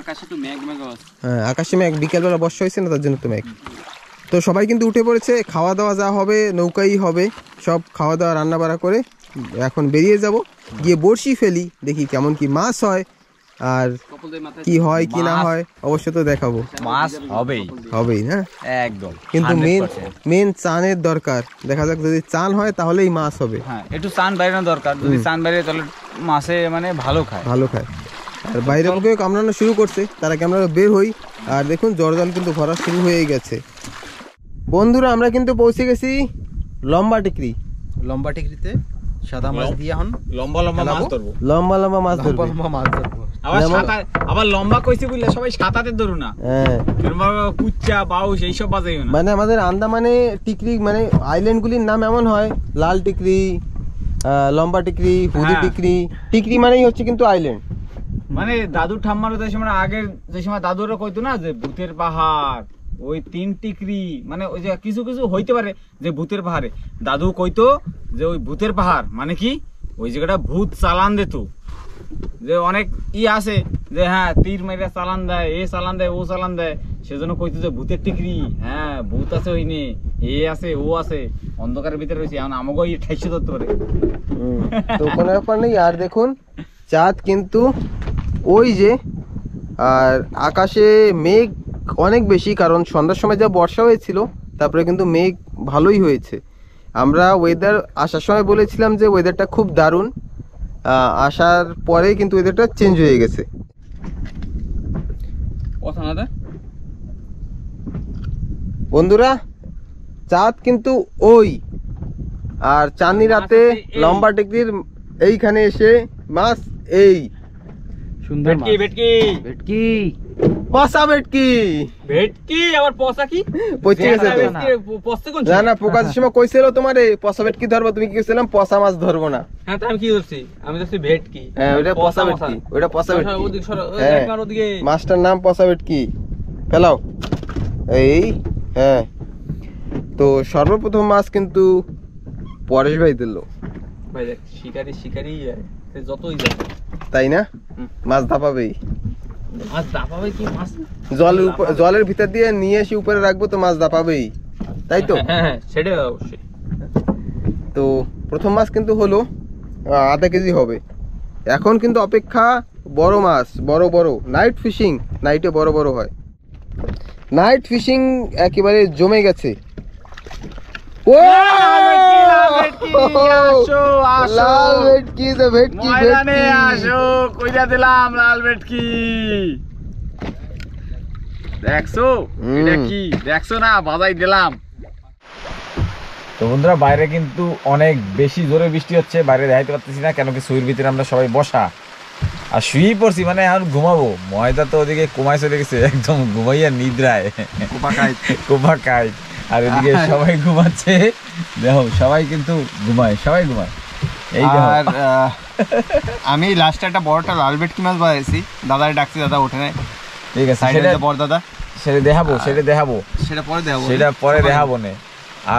Speaker 3: আকাশে তো মেঘ মেঘ আছে।
Speaker 2: হ্যাঁ আকাশে মেঘ, বিকেলবেলা বর্ষা হয়েছে না, তার জন্য তো মেঘ। তো সবাই কিন্তু উঠে পড়েছে, খাওয়া দাওয়া যা হবে নৌকাই হবে, সব খাওয়া দাওয়া রান্না বাড়া করে এখন বেরিয়ে যাব, গিয়ে বড়শি ফেলি, দেখি কেমন কি মাছ হয়, আর কি হয় কি না হয় অবশ্য তো দেখাবো।
Speaker 1: মাছ হবেই
Speaker 2: না
Speaker 1: একদম,
Speaker 2: কিন্তু মেন চানের দরকার। দেখা যাক যদি চান হয় তাহলেই মাছ হবে।
Speaker 1: হ্যাঁ একটু চান বাইরে দরকার, যদি চান বাইরে তাহলে মাছে মানে ভালো খায়।
Speaker 2: আর বাইরে বুকেও কামড়ানো শুরু করছে, তারা আমরা বের হই। আর দেখুন জল কিন্তু ভরা শুরু হয়ে গেছে। বন্ধুরা আমরা কিন্তু পৌঁছে গেছি লম্বা টিকরি।
Speaker 3: লম্বা টিকরিতে সাদা মাছ দিয়ে এখন
Speaker 1: লম্বা লম্বা মাছ ধরবো,
Speaker 2: লম্বা লম্বা মাছ ধরবো।
Speaker 1: আবার লম্বা কইছে বুঝলে সবাই সাঁতাতে ধরু না,
Speaker 2: হ্যাঁ
Speaker 1: কুচ্চা বাউস এইসব বাজাই না।
Speaker 2: মানে আমাদের আন্দামানে টিকরি মানে আইল্যান্ড গুলির নাম এমন হয়, লাল টিকরি, লম্বা টিকরি, হুদি টিকরি। টিকরি মানেই হচ্ছে কিন্তু আইল্যান্ড।
Speaker 1: মানে দাদুর ঠাম্মার যে সময় আগের যে সময় দাদুরা কইতো না যে ভূতের পাহাড়, ওই 3 টিকরি, মানে ওই যে কিছু কিছু হইতে পারে যে ভূতের পাহাড়ে দাদু কইতো যে ওই ভূতের পাহাড় মানে কি ওই জায়গাটা ভূত চালান দিত, যে অনেক আছে যে হ্যাঁ তীর মেরে চালান দেয়, এ চালান দেয়, ও চালান দেয়, সেজন্য কইতো যে ভূতের টিকরি, হ্যাঁ ভূত আছে ওইনে, এ আছে ও আছে, অন্ধকারের ভিতরে রয়েছে, এখন আমাকে ওই ঠাইসে ধরতে পারে।
Speaker 2: তো কোনো ব্যাপার নেই। আর দেখুন চাঁদ কিন্তু ওই যে, আর আকাশে মেঘ অনেক বেশি, কারণ সন্ধ্যার সময় যা বর্ষা হয়েছিল, তারপরে কিন্তু মেঘ ভালোই হয়েছে। আমরা ওয়েদার আসার সময় বলেছিলাম যে ওয়েদারটা খুব দারুণ, আসার পরে কিন্তু ওয়েদারটা চেঞ্জ হয়ে গেছে। বন্ধুরা চাঁদ কিন্তু ওই, আর চাঁদনি রাতে লম্বা টিকরির এইখানে এসে মাছ এই
Speaker 1: সুন্দর ভেটকি ভেটকি
Speaker 2: পচা ভেটকি
Speaker 1: ভেটকি আবার পচা কি
Speaker 2: পচে গেছে তো।
Speaker 1: পচতে কোন
Speaker 2: না না প্রকাশের সময় কইছিল তোমারে পচা ভেটকি ধরবো, তুমি কি কইছিলাম পচা মাছ ধরবো না।
Speaker 1: হ্যাঁ তো আমি কি ধরছি, আমি ধরছি ভেটকি।
Speaker 2: হ্যাঁ ওটা পচা ভেটকি, ওটা পচা ভেটকি।
Speaker 1: ওদিকে
Speaker 2: মাছটার নাম পচা ভেটকি। ফেলাও এই। হ্যাঁ তো সর্বপ্রথম মাছ কিন্তু পরেশ ভাই দিল,
Speaker 3: ভাই দেখ শিকারি যতই যাবে
Speaker 2: তাই না?
Speaker 3: হুম।
Speaker 2: মাছ ধাপাবেই।
Speaker 3: মাছ দাপাবে কি মাছ
Speaker 2: জলের ভিতর দিয়ে নিয়ে এসে উপরে রাখবো তো মাছ দাপাবেই, তাই তো?
Speaker 3: হ্যাঁ সেটাই অবশ্যই।
Speaker 2: তো প্রথম মাছ কিন্তু হলো আধা কেজি হবে। এখন কিন্তু অপেক্ষা বড় মাছ, বড় বড় নাইট ফিশিং। নাইটে বড় বড় হয়। নাইট ফিশিং একেবারে জমে গেছে। ও লাল ভেটকি, the ভেটকি
Speaker 1: ময়দানে
Speaker 2: ভেটকি।
Speaker 1: আসো, কইরা দিলাম লাল ভেটকি। দেখছো এটা কি? দেখছো না, বাজাই দিলাম। তো বন্ধুরা বাইরে কিন্তু অনেক বেশি জোরে বৃষ্টি হচ্ছে, বাইরে দেখাইতে পারতেছি না কেন কি সুইর ভিতরে আমরা সবাই বসা আর শুয়েই পড়ছি, মানে এখন ঘুমাবো। ময়দা তো ওদিকে কমায় চলে গেছে, একদম ঘুমাইয়া নিদ্রায় কোপা খাই, আর এদিকে সবাই ঘুমাচ্ছে। দেখো সবাই কিন্তু ঘুমায়, সবাই ঘুমায়। এই দেখো
Speaker 4: আর আমি লাস্টে একটা বড়টা লাল ভেটকি মাছ বাজাইছি, দাদারে ডাকছি, দাদা ওঠে নাই।
Speaker 1: ঠিক আছে,
Speaker 4: সাইডে যে বড় দাদা,
Speaker 1: সেটা দেখাবো, সেটা দেখাবো,
Speaker 4: সেটা পরে দেখাবো।
Speaker 1: সেটা পরে দেখাবো না।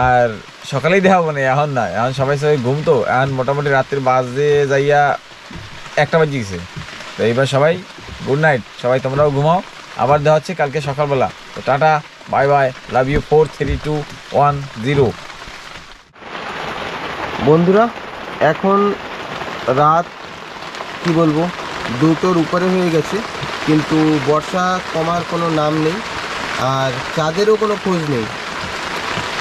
Speaker 1: আর সকালেই দেখাবো না, এখন না, এখন সবাই ঘুম। তো এখন মোটামুটি রাত্রির বাজে যাইয়া 1টা বাজে গেছে। তো এইবার সবাই গুড নাইট, সবাই তোমরাও ঘুমাও। আবার দেখা হচ্ছে কালকে সকালবেলা। তো tata, bye bye, love you. 4 3 2 1 0।
Speaker 2: বন্ধুরা এখন রাত কি বলবো 2টোর উপরে হয়ে গেছে, কিন্তু বর্ষা কমার কোনো নাম নেই, আর চাঁদেরও কোনো খোঁজ নেই।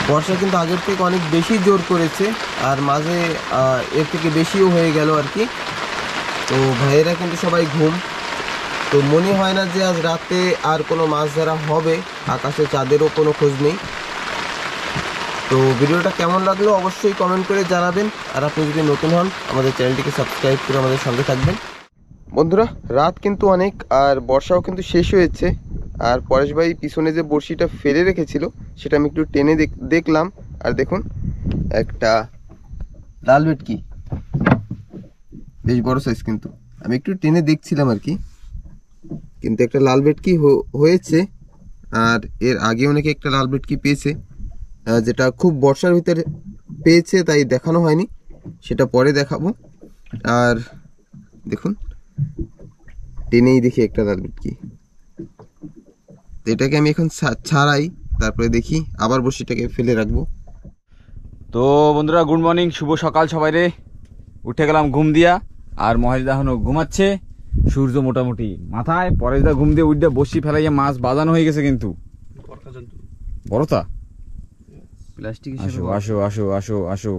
Speaker 2: বর্ষা কিন্তু আগের থেকে অনেক বেশি জোর করেছে, আর মাঝে এর থেকে বেশিও হয়ে গেল আর কি। তো ভাইয়েরা কিন্তু সবাই ঘুম। তো মনে হয় না যে আজ রাতে আর কোনো মাছ ধরা হবে, আকাশে চাঁদেরও কোনো খোঁজ নেই। তো ভিডিওটা কেমন লাগলো অবশ্যই কমেন্ট করে জানাবেন, আর আপনি যদি নতুন হন আমাদের চ্যানেলটিকে সাবস্ক্রাইব করে আমাদের সঙ্গে থাকবেন। বন্ধুরা রাত কিন্তু অনেক, আর বর্ষাও কিন্তু শেষ হয়েছে। আর পরেশ ভাই পিছনে যে বড়শিটা ফেলে রেখেছিল সেটা আমি একটু টেনে দেখলাম, আর দেখুন একটা লাল ভেটকি, বেশ বড় সাইজ। কিন্তু আমি একটু টেনে দেখছিলাম আর কি, কিন্তু একটা লাল ভেটকি হয়েছে। আর এর আগে অনেকে একটা লাল ভেটকি পেয়েছে, যেটা খুব বর্ষার ভিতরে পেয়েছে, তাই দেখানো হয়নি, সেটা পরে দেখাবো। আর দেখুন টেনেই দেখি একটা লাল ভেটকি। এটাকে আমি এখন ছাড়াই, তারপরে দেখি আবার বড়শিটাকে ফেলে রাখবো।
Speaker 1: তো বন্ধুরা গুড মর্নিং, শুভ সকাল সবাই রে। উঠে গেলাম ঘুম দিয়া, আর মহেশদা এখনো ঘুমাচ্ছে, সূর্য মোটামুটি মাথায়। পরেশদা ঘুম দিয়ে উঠে বসি ফেলাইয়া মাছ বাজানো হয়ে গেছে কিন্তু বড়তা।
Speaker 3: প্লাস্টিক
Speaker 1: আসো আসো আসো আসো আসো,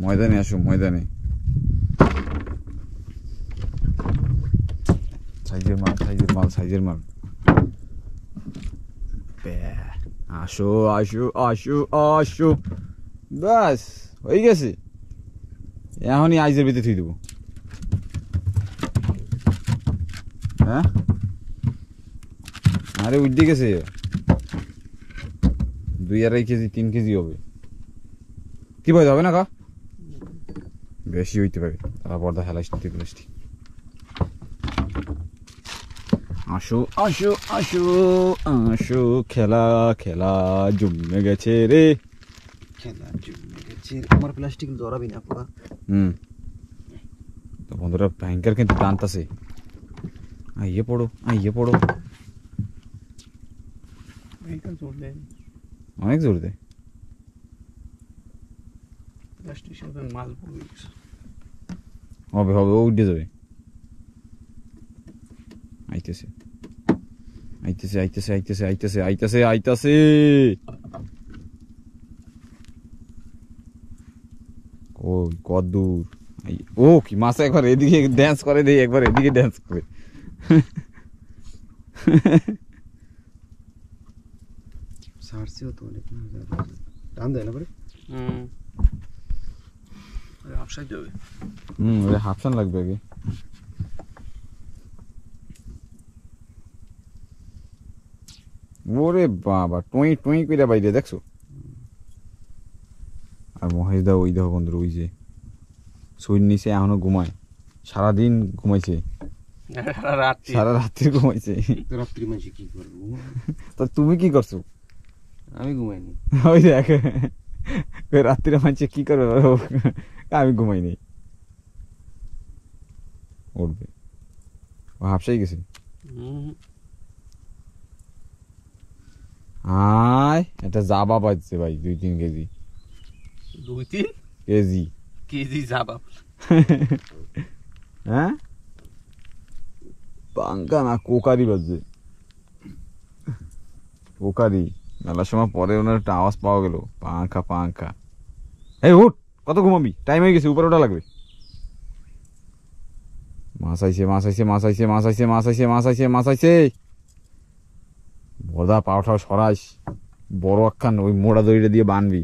Speaker 1: ময়দানে আসো, ময়দানে। সাইজের মাল, সাইজের মাল, সাইজের মাল। আসো আসো আসো আসো, বাস হয়ে গেছে। এখনই আইজের ভিতরে থুই দেবো। হ্যাঁ আরে উঠে গেছে, 2-2.5 কেজি 3 কেজি হবে। কি ভাই হবে না কা? বেশি হইতে পারে, তারা পর্দা হেলাইছি প্লাস্টিক। আসো আসো আসো আসো, খেলা খেলা জমে গেছে রে।
Speaker 4: খেলা জমে গেছে, আমার প্লাস্টিক ধরাবি না পুরা।
Speaker 1: তো বন্ধুরা ভয়ঙ্কর কিন্তু টানতাছে। আইয়ে পড়ো, আইয়ে পড়ো। অনেক জোর দেয়
Speaker 3: প্লাস্টিক সাথে মাছ পড়ে গেছে।
Speaker 1: হবে হবে, ও উঠে যাবে। আইতেছে আইতেছে আইতেছে আইতেছে আইতেছে আইতেছে আইতেছে। ও কত দূর! ও কি মাছ একবার এদিকে ড্যান্স করে, দেই একবার এদিকে ড্যান্স করে।
Speaker 4: সারছেও তো অনেক না, টান দেয় না পরে।
Speaker 3: আপসাইড যাবে।
Speaker 1: ওটা হাফসান লাগবে আগে। ওরে বাবা, টুই টুই কইরা বাইরে দেখছো। আর মহেশ দা ওই দেখো বন্ধুরা, ওই যে শরীর নিচে এখনো ঘুমায়, সারাদিন ঘুমাইছে, সারা রাত্রি ঘুমাইছে।
Speaker 4: রাত্রি মাঝে কি করবো?
Speaker 1: তো তুমি কি করছো?
Speaker 4: আমি ঘুমাইনি।
Speaker 1: ওই দেখ রাত্রিরে মানছে কি করবে, আমি ঘুমাই নেই, উঠবে। ও হাফসাই গেছে। আয় এটা জাবা পাচ্ছে ভাই, 2-3 কেজি।
Speaker 3: 2-3
Speaker 1: কেজি
Speaker 3: কেজি যাবা।
Speaker 1: হ্যাঁ পাঙ্কা না কোকারি বাজছে, কোকারি। মেলার সময় পরে ওনার একটা আওয়াজ পাওয়া গেল, পাঙ্খা পাঙ্খা। এই উঠ, কত ঘুমাবি, টাইম হয়ে গেছে, উপরে ওটা লাগবে। মাছ আইছে মাছ আইছে মাছ আইছে মাছ আইছে মাছ আইছে মাছ আইছে মাছ আইছে। বদা পাউঠাও সরাইস, বড় একখান ওই মোড়া দড়িটা দিয়ে বানবি।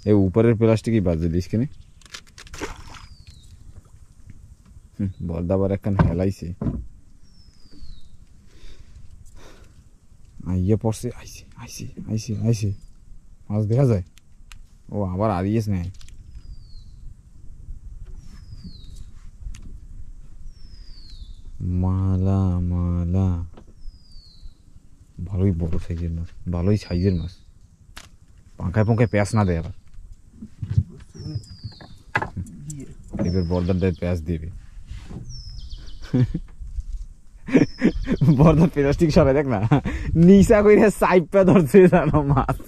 Speaker 1: এই উপরের প্লাস্টিকই বাজে দিস কিনে। বদা আবার একখান হেলাইছে, আইয়ে পড়ছে। আইছে আইছে আইছে আইছে, মাছ দেখা যায়। ও আবার আরিয়েস নেয়। মালা মালা, ভালোই বড় সাইজের মাছ, ভালোই সাইজের মাছ। পাঙ্খায় পাঙ্খায় প্যাঁচ না দেয় আবার, এবার বর্দারটায় প্যাঁচ দেবে। বর্দার প্লাস্টিক সরাই দেখ না, নিশা করে সাইপা ধরছে জানো মাছ।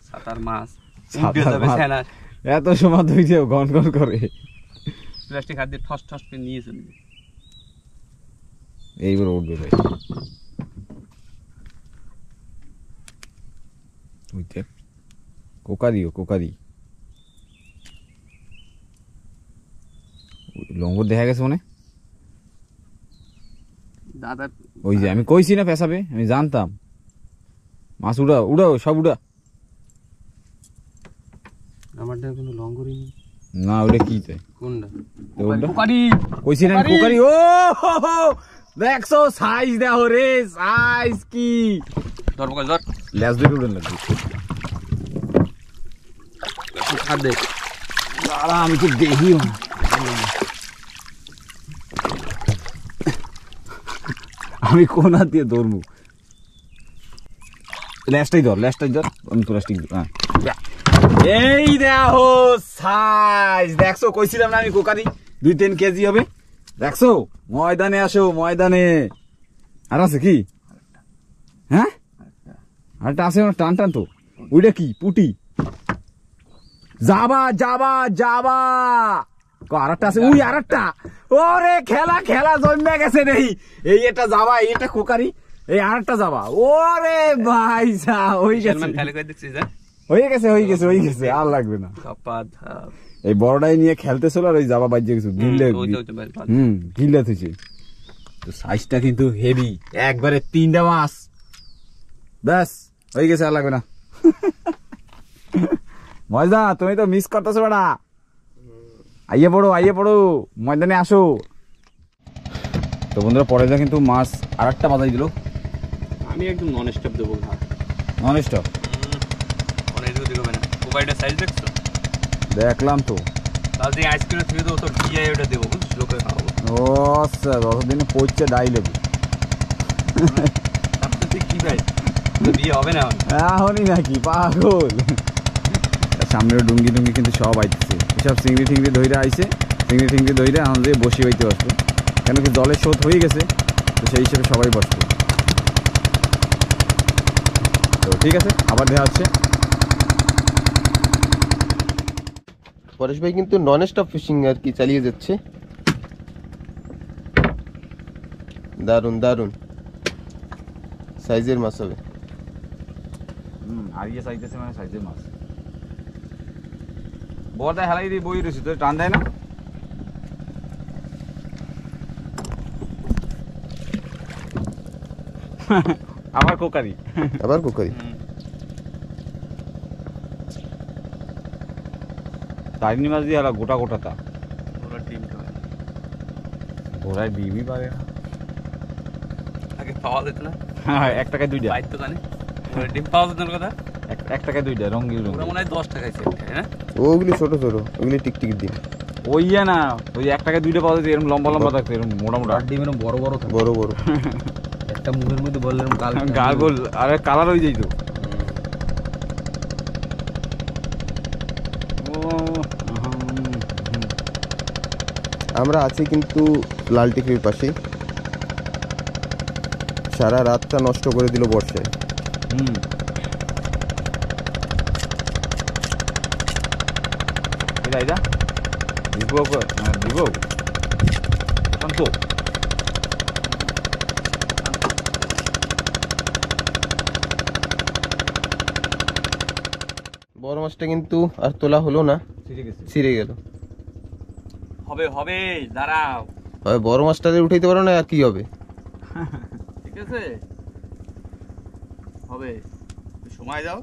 Speaker 3: সাতার মাছ
Speaker 1: এত সময় ধুইছে গন গন করে,
Speaker 3: প্লাস্টিক হাত দিয়ে ঠস ঠস করে নিয়ে চলে।
Speaker 1: এইবার উঠবে ভাই। বুঝতে কোকারিও কোকারি লঙ্গর দেখা গেছে মনে।
Speaker 3: দাদা
Speaker 1: ওই যে আমি কইছি না পেশাবে, আমি জানতাম। মাছ উড়াও উড়াও সব উড়া।
Speaker 3: আমার কোনো লঙ্গরই নেই।
Speaker 1: না ওটা কি তাই,
Speaker 3: কোনটা?
Speaker 1: কোকারি কইছি না কোকারি। ও দেখছো সাইজ দেখো রে, সাইজ কি
Speaker 3: ধর বকাল ধর,
Speaker 1: লেজ দুটো উড়ান লাগবে।
Speaker 3: হাত দে,
Speaker 1: দাঁড়া আমি তো দেখিও না। আমি কোন হাত দিয়ে ধরবো, ল্যাসটাই ধর ল্যাসটাই ধর, আমি প্লাস্টিক। হ্যাঁ এই দেখো সাইজ দেখছো, কইছিলাম না আমি কোকারি 2-3 কেজি হবে। দেখছো ময়দানে আসো ময়দানে। আর আছে কি? হ্যাঁ আরেকটা আছে টান টান তো, ওইটা কি পুটি? যাবা যাবা যাবা, আরেকটা আছে ওই আরেকটা। ওরে খেলা খেলা জমে গেছে নেই। এই এটা যাবা, এই এটা কোকারি, এই আরেকটা যাবা। ওরে ভাই যা হয়ে গেছে,
Speaker 3: খালি করে দেখছিস যা,
Speaker 1: হয়ে গেছে হয়ে গেছে হয়ে গেছে, আর লাগবে না। এই বড়টাই নিয়ে খেলতেছিল আর ওই যাবা বাজে কিছু গিল্লে। গিল্লা থুইছে তো, সাইজটা কিন্তু হেভি, একবারে 3টা মাছ। ব্যাস হয়ে গেছে, আর লাগবে না। মজা, তুমি তো মিস করতেছো বেটা। আইয়ে পড়ো ময়দানে আসো। তো বন্ধুরা পরে যা কিন্তু মাছ আরেকটা বাজাই দিল।
Speaker 3: আমি একদম নন স্টপ দেবো,
Speaker 1: নন স্টপ।
Speaker 3: অনেক দিকে হবে না। মোবাইলটা সাইজ দেখছো? দেখলাম
Speaker 1: তো
Speaker 3: তাহলে আইসক্রিম থেকে তো তোর বিয়ে ওটা দেবো, বুঝছিস, লোকে খাওয়াবো।
Speaker 1: ও আচ্ছা, যতদিনে পড়ছে ডাই লেবু।
Speaker 3: তুই কি ভাই, বিয়ে হবে না
Speaker 1: এখনই নাকি পাগল? সামনের ডুঙ্গি ডুঙ্গি কিন্তু সব আইতেছে, এসব চিংড়ি টিংড়ি ধইরা আইছে। চিংড়ি টিংড়ি ধইরা এখন যে বসে বাইতে বসবো, কেন কি জলের স্রোত হয়ে গেছে, তো সেই হিসেবে সবাই বসবো। তো ঠিক আছে, আবার দেখা হচ্ছে।
Speaker 2: পরেশ ভাই কিন্তু নন স্টপ ফিশিং আর কি চালিয়ে যাচ্ছে। দারুন দারুন সাইজের মাছ হবে।
Speaker 1: আর ইয়ে চাইতেছে মানে সাইজের মাছ। বড়দায় হেলাই দিয়ে বই রয়েছে, তো টান দেয় না। আবার কোকারি,
Speaker 2: আবার কোকারি।
Speaker 1: তারিনি মাছ দিয়ে হেলা গোটা গোটা তা
Speaker 3: ওরা টিম করে।
Speaker 1: ঘোড়ায় ডিমই পারে না।
Speaker 3: আগে পাওয়া যেত না,
Speaker 1: হ্যাঁ 1 টাকায় 2টা।
Speaker 3: বাইর দোকানে ওরা ডিম পাওয়া যেত না কথা।
Speaker 1: 1 টাকায় 2টা রঙিন
Speaker 3: ওরা
Speaker 1: রঙিন।
Speaker 3: মনে হয় 10 টাকায় সেট, হ্যাঁ
Speaker 2: ওগুলি ছোট ছোট, ওগুলি টিকটিক ডিম।
Speaker 1: ওই না, ওই 1 টাকায় 2টা পাওয়া যেত, এরকম লম্বা লম্বা থাকতো, এরকম মোটা মোটা।
Speaker 3: ডিম এরকম বড় বড় থাকে।
Speaker 2: বড় বড়।
Speaker 3: একটা একটা মুখের মধ্যে বললাম কাল
Speaker 1: গাল গোল আরে কালার হয়ে যাইতো।
Speaker 2: আমরা আছি কিন্তু লাল টিকির পাশে। সারা রাতটা নষ্ট করে দিল বর্ষায়।
Speaker 1: এটা দিব দিব শান্ত।
Speaker 2: বড় মাছটা কিন্তু আর তোলা হলো না, ছিঁড়ে গেল।
Speaker 1: হবে হবে দাঁড়াও,
Speaker 2: হয় বড় মাছটাকে উঠাইতে পারো না, আর কি হবে?
Speaker 1: ঠিক আছে হবে, সময় দাও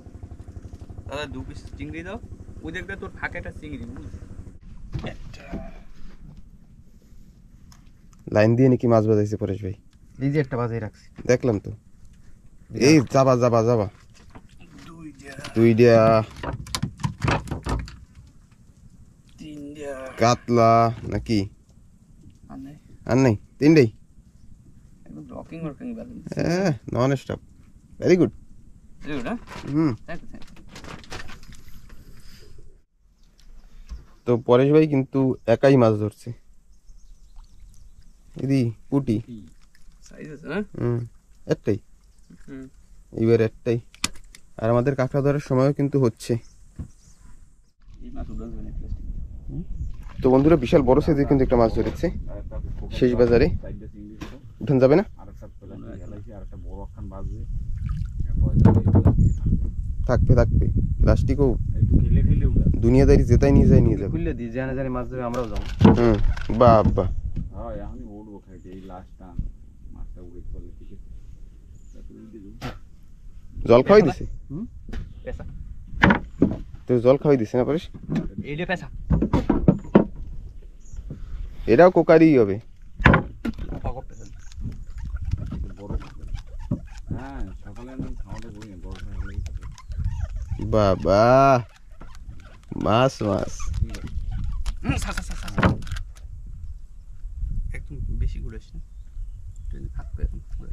Speaker 1: দাদা, 2 পিস চিংড়ি দাও। ওই দেখবে তোর ফাঁকে একটা চিংড়ি,
Speaker 2: লাইন দিয়ে নাকি মাছ বাজাইছে পরেশ ভাই,
Speaker 3: এই যে একটা বাজাই রাখছি।
Speaker 2: দেখলাম তো। এই যাবা যাবা যাবা, 2টা
Speaker 1: 3টা
Speaker 2: কাতলা নাকি
Speaker 1: আনে
Speaker 2: আর নেই? 3টাই
Speaker 1: একদম blocking working balance.
Speaker 2: Non stop, very good.
Speaker 1: না
Speaker 2: তো পরেশ ভাই কিন্তু একাই মাছ ধরছে। এদি পুটি
Speaker 1: সাইজ আছে না?
Speaker 2: একটাই, এবার একটাই। আর আমাদের কাঁকড়া ধরার সময়ও কিন্তু হচ্ছে।
Speaker 1: এই মাছ উড়ান যাবে না প্লাস্টিক।
Speaker 2: তো বন্ধুরা বিশাল বড় সাইজের কিন্তু একটা মাছ ধরেছে শেষ বাজারে। উঠান যাবে না? থাকবে থাকবে, প্লাস্টিকও দুনিয়াদারি যেটাই নিয়ে যায় নিয়ে যাবে।
Speaker 3: খুললে দিই জানে জানে মাছ ধরে আমরাও যাবো।
Speaker 2: বাহ বাহ, জল খাওয়াই দিছে
Speaker 1: পেশা
Speaker 2: তো, জল খাওয়াই দিছে না পরেশ?
Speaker 1: এইটা পেশা
Speaker 2: এটাও কোকারি হবে।
Speaker 1: পাগল পেশা।
Speaker 2: বাবা মাছ মাছ,
Speaker 1: একদম বেশি ঘুরেছ না, থাকবে এখন ঘুরে।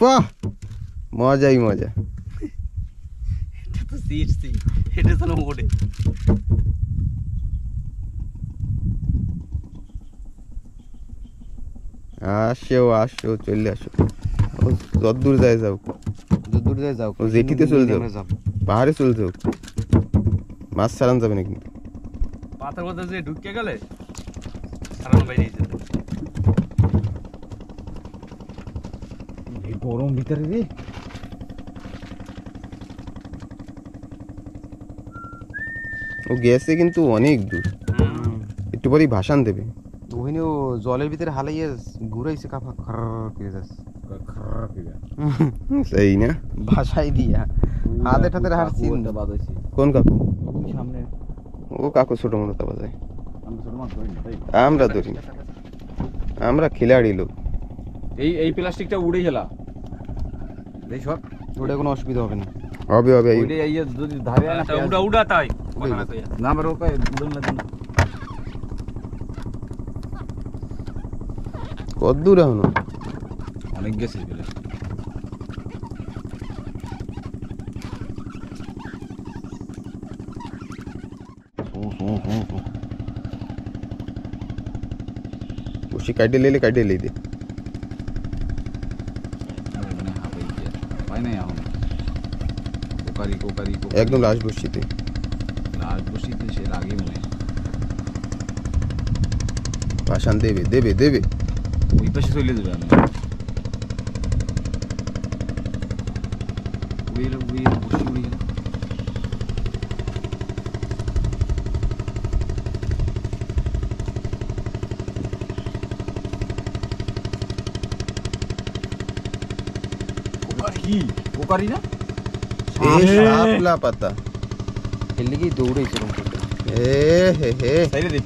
Speaker 2: বাহ মজাই মজা।
Speaker 1: এটা তো সিএসসি, এটা তো না ওড়ে।
Speaker 2: আসো আসো, চলে আসো, যতদূর যায় যাও,
Speaker 3: দূর যায় যাও,
Speaker 2: ও জেটিতে চলে যাও, পাহাড়ে চলে যাও, মাছ ছাড়ান যাবে না কিন্তু।
Speaker 1: পাতার মধ্যে যে ঢুকে গেলে সারানো বাইরে যেতে।
Speaker 3: গরম ভিতরে রে।
Speaker 2: ও গেছে কিন্তু অনেক দূর, একটু পরেই ভাসান দেবে।
Speaker 3: ওখানেও জলের ভিতরে হালাইয়ে ঘুরাইছে, কাফা খর করে যাচ্ছে।
Speaker 2: সেই না
Speaker 3: ভাষাই দিয়া হাতে ঠাতে হার চিন।
Speaker 2: কোন কাকু?
Speaker 3: সামনে
Speaker 2: ও কাকু ছোট মোটো তা বাজায়, আমরা ধরি না, আমরা খিলাড়ি লোক।
Speaker 1: এই প্লাস্টিকটা উড়ে গেলা এই সব,
Speaker 3: ওটা কোনো অসুবিধা হবে না।
Speaker 2: হবে হবে,
Speaker 1: ওইটা এই যদি ধারে না উড়া উড়া তাই না আমার ওকে উড়ন লাগে না।
Speaker 2: কত দূর এখনো?
Speaker 1: অনেক গেছে বলে
Speaker 2: বসে কাটে লেলে কাটে লেই দে।
Speaker 1: পাই নাই এখন কোকারি কোকারি
Speaker 2: একদম লাস্ট বসিতে,
Speaker 1: লাল বসিতে সে লাগে মনে
Speaker 2: ভাসান দেবে দেবে দেবে।
Speaker 1: ওই পাশে চলে যাবে। আমি উড়ে উড়ে বসে উড়ে গেল। কি কোকারি না?
Speaker 2: এই শাপলা পাতা,
Speaker 3: এর লেগেই দৌড়াইছে এরকম করে।
Speaker 2: এ হে হে,
Speaker 1: সাইডে দে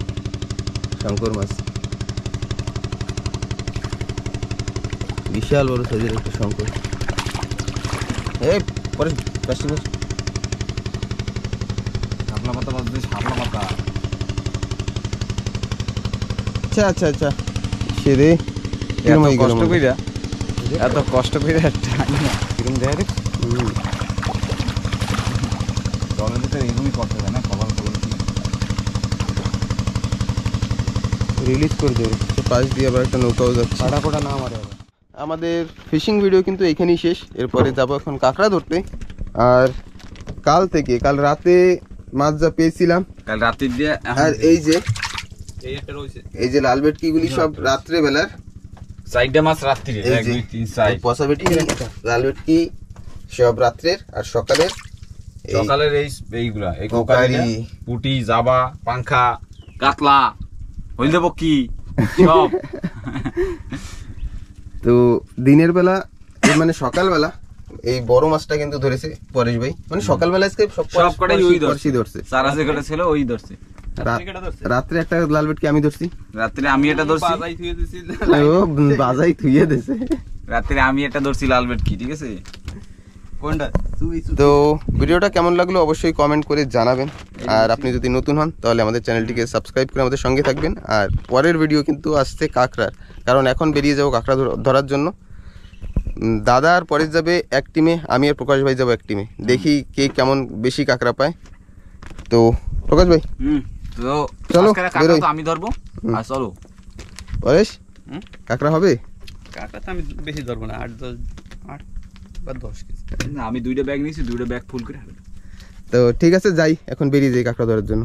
Speaker 2: শঙ্কর মাছ, বিশাল বড় সাইজের একটা শঙ্কর। এই পরে প্লাস্টিক মাছ
Speaker 1: শাপলা পাতা বাজছে, শাপলা পাতা।
Speaker 2: আচ্ছা আচ্ছা আচ্ছা সে রে
Speaker 1: এত কষ্ট কইরা, এত কষ্ট কইরা কিরম দেয় রে। জলের ভিতরে এগুলি করতে হয় না, কভার করে
Speaker 2: রিলিজ করে দেবে। তো পাশ দিয়ে আবার একটা নৌকাও যাচ্ছে।
Speaker 4: কাটা কোটা না মারে
Speaker 2: আমাদের ফিশিং ভিডিও কিন্তু এখানেই শেষ। এরপরে যাবো এখন কাঁকড়া ধরতে। আর কাল রাতে মাছ যা পেয়েছিলাম,
Speaker 1: কাল রাতে দিয়ে
Speaker 2: আর এই যে
Speaker 3: এই একটা রয়েছে।
Speaker 2: এই যে লাল ভেটকিগুলি সব রাত্রে বেলার,
Speaker 1: সাইডে মাছ রাত্রি,
Speaker 2: এই
Speaker 1: 1
Speaker 2: যে
Speaker 1: 2 3 সাইড।
Speaker 2: পচা ভেটকি, লাল ভেটকি সব রাত্রের। আর সকালের এই
Speaker 1: সকালের এইগুলা, এই
Speaker 2: কোকারি,
Speaker 1: কোকারি, পুটি, জাবা, পাংখা, কাতলা, হইলদে পক্ষী সব।
Speaker 2: তো দিনের বেলা মানে সকালবেলা এই বড় মাছটা কিন্তু ধরেছে পরেশ ভাই। মানে সকালবেলা আজকে
Speaker 1: সব কটাই ওই
Speaker 2: পরশি ধরছে।
Speaker 1: সারা যে কটা ছিল ওই ধরছে।
Speaker 2: রাত্রে একটা লাল ভেটকি আমি ধরছি,
Speaker 1: রাত্রে আমি এটা ধরছি,
Speaker 3: বাজাই থুয়ে দিছি।
Speaker 2: ও বাজাই থুইয়ে দিয়েছে।
Speaker 1: রাত্রে আমি এটা ধরছি লাল ভেটকি, ঠিক আছে।
Speaker 3: কোনটা?
Speaker 2: তো ভিডিওটা কেমন লাগলো অবশ্যই কমেন্ট করে জানাবেন। আর আপনি যদি নতুন হন তাহলে আমাদের চ্যানেলটিকে সাবস্ক্রাইব করে আমাদের সঙ্গে থাকবেন। আর পরের ভিডিও কিন্তু আসছে কাঁকড়ার, কারণ এখন বেরিয়ে যাবো কাঁকড়া ধরার জন্য। দাদা আর পরেশ যাবে এক টিমে, আমি আর প্রকাশ ভাই যাবো এক টিমে। দেখি কে কেমন বেশি কাঁকড়া পায়। তো প্রকাশ ভাই
Speaker 1: তো
Speaker 2: চলো,
Speaker 1: আজকের কাঁকড়া
Speaker 2: বেরোই।
Speaker 1: তো আমি ধরবো। আর চলো
Speaker 2: পরেশ কাঁকড়া হবে?
Speaker 3: কাঁকড়া তো আমি বেশি ধরবো না, 8 বা 10 কেজি।
Speaker 1: আমি 2টা ব্যাগ নিয়েছি, 2টা ব্যাগ ফুল করে।
Speaker 2: তো ঠিক আছে, যাই এখন, বেরিয়ে যাই কাঁকড়া ধরার জন্য।